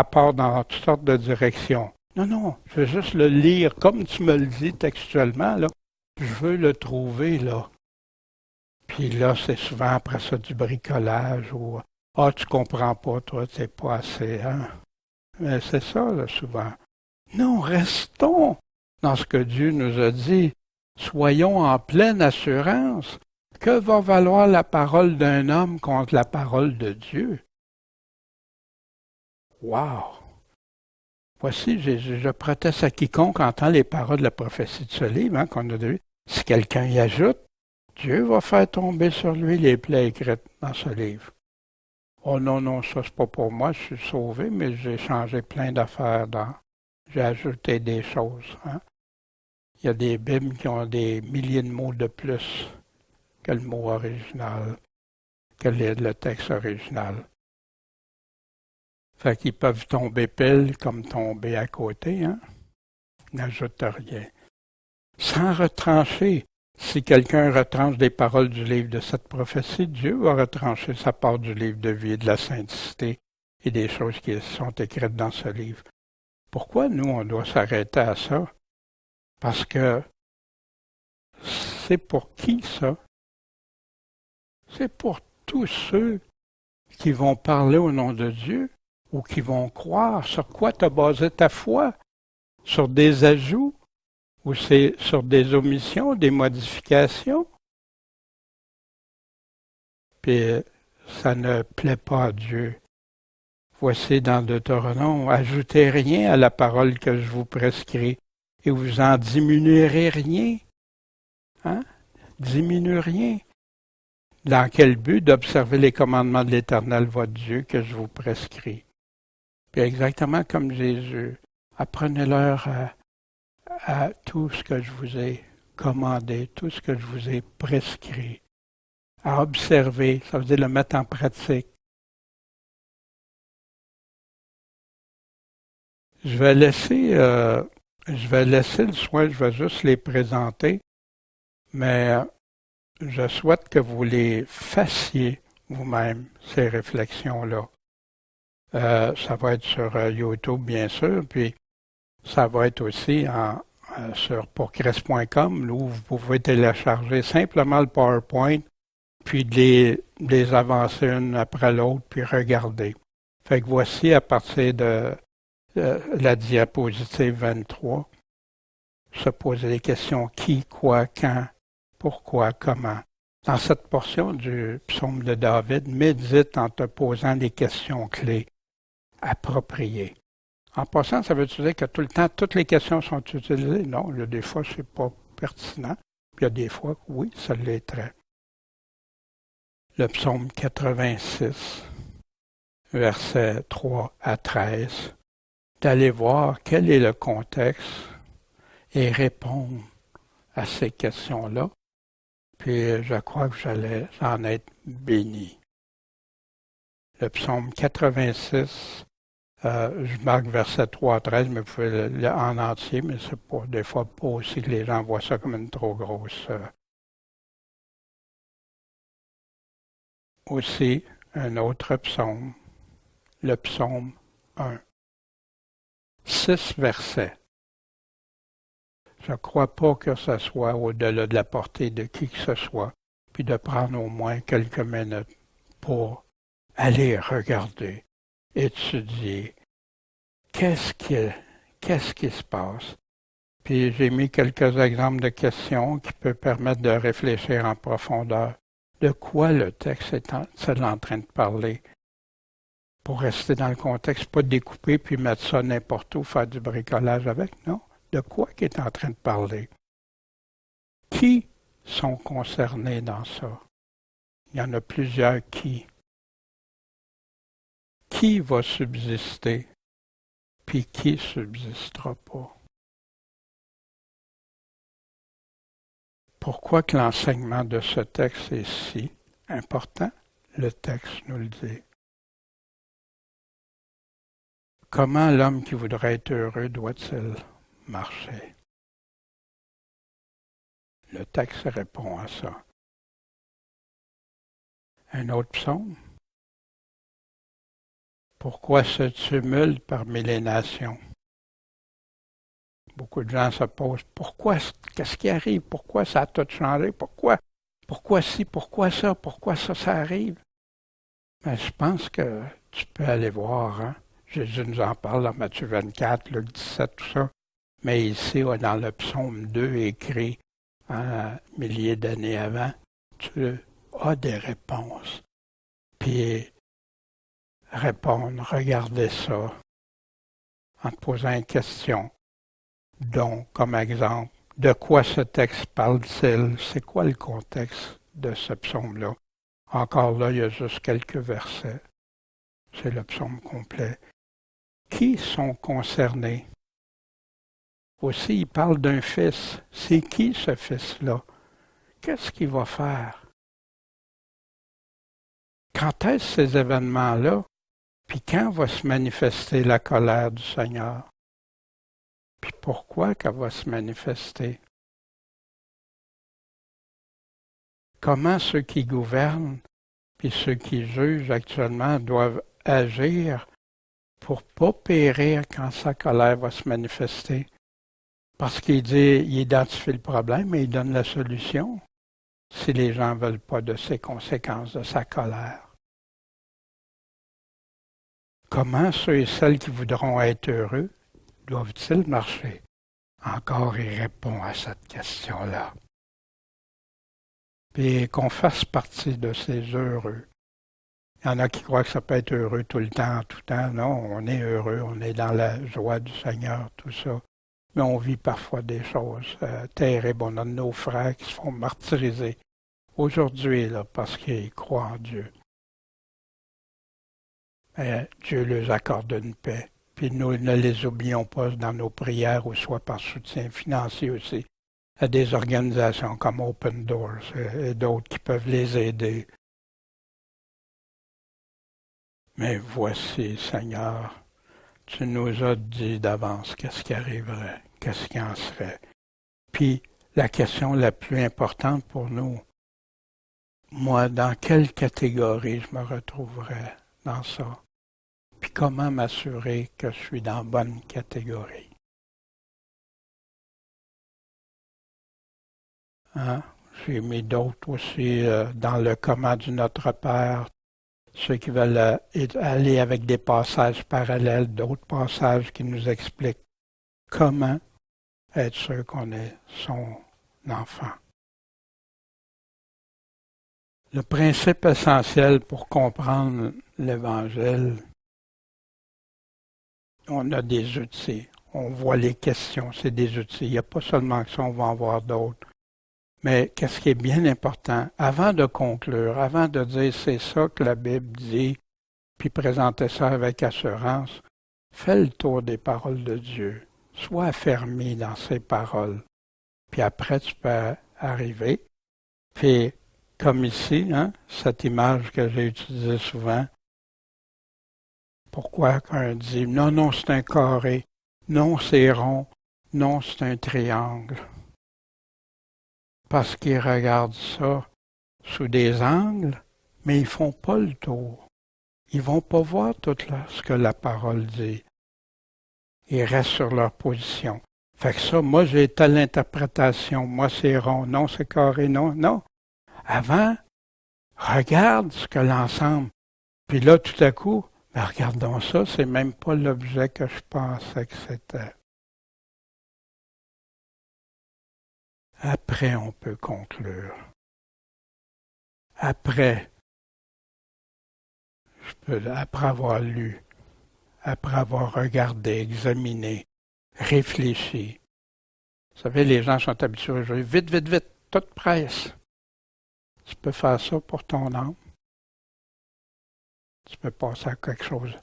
part dans toutes sortes de directions. Non, je veux juste le lire comme tu me le dis textuellement, là. Je veux le trouver, là. Puis là, c'est souvent après ça du bricolage ou Ah, tu comprends pas, toi, t'es pas assez, hein? Mais c'est ça, là, souvent. Non, restons dans ce que Dieu nous a dit. Soyons en pleine assurance. Que va valoir la parole d'un homme contre la parole de Dieu? Wow! Voici, je proteste à quiconque entend les paroles de la prophétie de ce livre, hein, qu'on a vu. Si quelqu'un y ajoute, Dieu va faire tomber sur lui les plaies écrites dans ce livre. Oh non, non, ça c'est pas pour moi, je suis sauvé, mais j'ai changé plein d'affaires dans. J'ai ajouté des choses. Hein. Il y a des Bibles qui ont des milliers de mots de plus que le mot original, que le texte original. Fait qu'ils peuvent tomber pile comme tomber à côté, hein. N'ajoute rien. Sans retrancher. Si quelqu'un retranche des paroles du livre de cette prophétie, Dieu va retrancher sa part du livre de vie et de la sainteté et des choses qui sont écrites dans ce livre. Pourquoi nous, on doit s'arrêter à ça? Parce que c'est pour qui ça? C'est pour tous ceux qui vont parler au nom de Dieu ou qui vont croire. Sur quoi tu as basé ta foi? Sur des ajouts? Ou c'est sur des omissions, des modifications? Puis ça ne plaît pas à Dieu. Voici dans Deutéronome, ajoutez rien à la parole que je vous prescris, et vous en diminuerez rien. Hein? Diminue rien. Dans quel but? D'observer les commandements de l'Éternel, votre Dieu, que je vous prescris. Puis exactement comme Jésus, apprenez-leur à tout ce que je vous ai commandé, tout ce que je vous ai prescrit. À observer, ça veut dire le mettre en pratique. Je vais laisser le soin, je vais juste les présenter, mais je souhaite que vous les fassiez vous-même, ces réflexions-là. Ça va être sur YouTube, bien sûr, puis ça va être aussi sur pourchrist.com, où vous pouvez télécharger simplement le PowerPoint, puis les avancer une après l'autre, puis regarder. Fait que voici, à partir de la diapositive 23, se poser des questions qui, quoi, quand, pourquoi, comment. Dans cette portion du psaume de David, médite en te posant des questions clés appropriées. En passant, ça veut dire que tout le temps, toutes les questions sont utilisées? Non, il y a des fois, c'est pas pertinent. Puis il y a des fois, oui, ça l'est très. Le psaume 86, versets 3 à 13, d'aller voir quel est le contexte et répondre à ces questions-là. Puis je crois que j'allais en être béni. Le psaume 86, je marque verset 3 à 13, mais vous pouvez le en entier, mais c'est pas des fois pas aussi que les gens voient ça comme une trop grosse. Aussi, un autre psaume, le psaume 1. 6 versets. Je ne crois pas que ce soit au-delà de la portée de qui que ce soit, puis de prendre au moins quelques minutes pour aller regarder, étudier, qu'est-ce qui se passe. Puis j'ai mis quelques exemples de questions qui peuvent permettre de réfléchir en profondeur. De quoi le texte est-il en train de parler? Pour rester dans le contexte, pas découper puis mettre ça n'importe où, faire du bricolage avec, non. De quoi qu'il est en train de parler? Qui sont concernés dans ça? Il y en a plusieurs qui. Qui va subsister? Puis qui ne subsistera pas? Pourquoi que l'enseignement de ce texte est si important? Le texte nous le dit. Comment l'homme qui voudrait être heureux doit-il marcher? Le texte répond à ça. Un autre psaume. Pourquoi ce tumulte parmi les nations? Beaucoup de gens se posent, pourquoi, qu'est-ce qui arrive? Pourquoi ça a tout changé? Pourquoi ci, pourquoi ça arrive? Ben, je pense que tu peux aller voir, hein. Jésus nous en parle dans Matthieu 24, Luc 17, tout ça. Mais ici, dans le psaume 2, écrit un millier d'années avant, tu as des réponses. Puis répondre, regarder ça, en te posant une question. Donc, comme exemple, de quoi ce texte parle-t-il? C'est quoi le contexte de ce psaume-là? Encore là, il y a juste quelques versets. C'est le psaume complet. Qui sont concernés? Aussi, il parle d'un fils. C'est qui ce fils-là? Qu'est-ce qu'il va faire? Quand est-ce ces événements-là? Puis quand va se manifester la colère du Seigneur? Puis pourquoi qu'elle va se manifester? Comment ceux qui gouvernent puis ceux qui jugent actuellement doivent agir pour ne pas périr quand sa colère va se manifester? Parce qu'il dit, il identifie le problème et il donne la solution si les gens ne veulent pas de ces conséquences de sa colère. Comment ceux et celles qui voudront être heureux doivent-ils marcher? Encore, il répond à cette question-là. Puis qu'on fasse partie de ces heureux. Il y en a qui croient que ça peut être heureux tout le temps, tout le temps. Non, on est heureux, on est dans la joie du Seigneur, tout ça. Mais on vit parfois des choses terribles. On a nos frères qui se font martyriser aujourd'hui là, parce qu'ils croient en Dieu. Et Dieu leur accorde une paix. Puis nous ne les oublions pas dans nos prières ou soit par soutien financier aussi. Il y a des organisations comme Open Doors et d'autres qui peuvent les aider. Mais voici, Seigneur, tu nous as dit d'avance qu'est-ce qui arriverait, qu'est-ce qui en serait. Puis la question la plus importante pour nous, moi, dans quelle catégorie je me retrouverais dans ça? Puis comment m'assurer que je suis dans la bonne catégorie? Hein? J'ai mis d'autres aussi dans le comment du Notre Père, ceux qui veulent aller avec des passages parallèles, d'autres passages qui nous expliquent comment être sûr qu'on est son enfant. Le principe essentiel pour comprendre l'Évangile, on a des outils. On voit les questions, c'est des outils. Il n'y a pas seulement que ça, on va en voir d'autres. Mais qu'est-ce qui est bien important, avant de conclure, avant de dire c'est ça que la Bible dit, puis présenter ça avec assurance, fais le tour des paroles de Dieu. Sois affermi dans ses paroles. Puis après, tu peux arriver. Puis, comme ici, hein, cette image que j'ai utilisée souvent, pourquoi qu'un dit non, non, c'est un carré, non, c'est rond, non, c'est un triangle. Parce qu'ils regardent ça sous des angles, mais ils ne font pas le tour. Ils ne vont pas voir tout ce que la parole dit. Ils restent sur leur position. Fait que ça, moi j'ai telle interprétation, moi c'est rond, non c'est carré, non, non. Avant, regarde ce que l'ensemble. Puis là, tout à coup, ben regardons ça, c'est même pas l'objet que je pensais que c'était. Après, on peut conclure. Après avoir lu, après avoir regardé, examiné, réfléchi. Vous savez, les gens sont habitués à jouer vite, vite, vite, toute presse. Tu peux faire ça pour ton âme. Tu peux passer à quelque chose,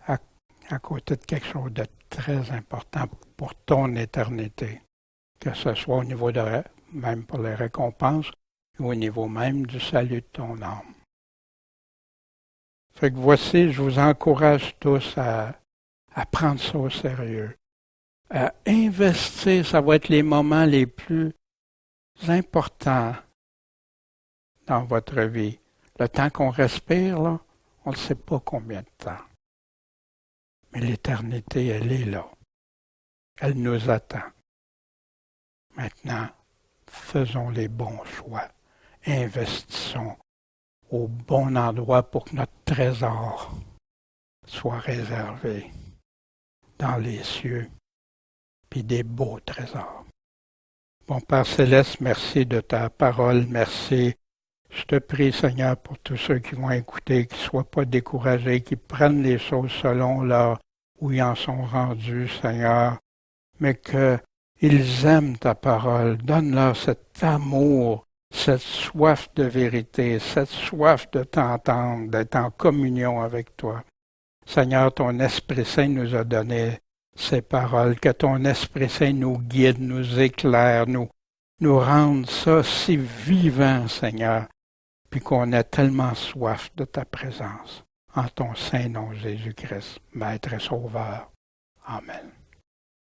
à côté de quelque chose de très important pour ton éternité. Que ce soit au niveau même pour les récompenses, ou au niveau même du salut de ton âme. Fait que voici, je vous encourage tous à prendre ça au sérieux. À investir, ça va être les moments les plus importants dans votre vie. Le temps qu'on respire, là, on ne sait pas combien de temps. Mais l'éternité, elle est là. Elle nous attend. Maintenant, faisons les bons choix. Investissons au bon endroit pour que notre trésor soit réservé dans les cieux, puis des beaux trésors. Bon Père Céleste, merci de ta parole, merci. Je te prie, Seigneur, pour tous ceux qui vont écouter, qui ne soient pas découragés, qui prennent les choses selon là où ils en sont rendus, Seigneur, mais qu'ils aiment ta parole. Donne-leur cet amour, cette soif de vérité, cette soif de t'entendre, d'être en communion avec toi. Seigneur, ton Esprit Saint nous a donné ces paroles, que ton Esprit Saint nous guide, nous éclaire, nous rende ça si vivant, Seigneur, puis qu'on ait tellement soif de ta présence. En ton saint nom, Jésus-Christ, Maître et Sauveur. Amen.